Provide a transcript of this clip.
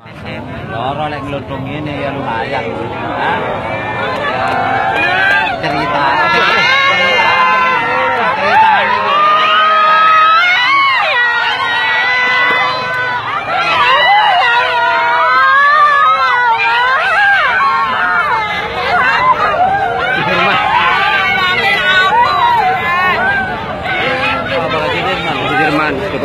Loro lek ngluntung ngene ya lumayan. Hah? Cerita. Jerman, Dikit,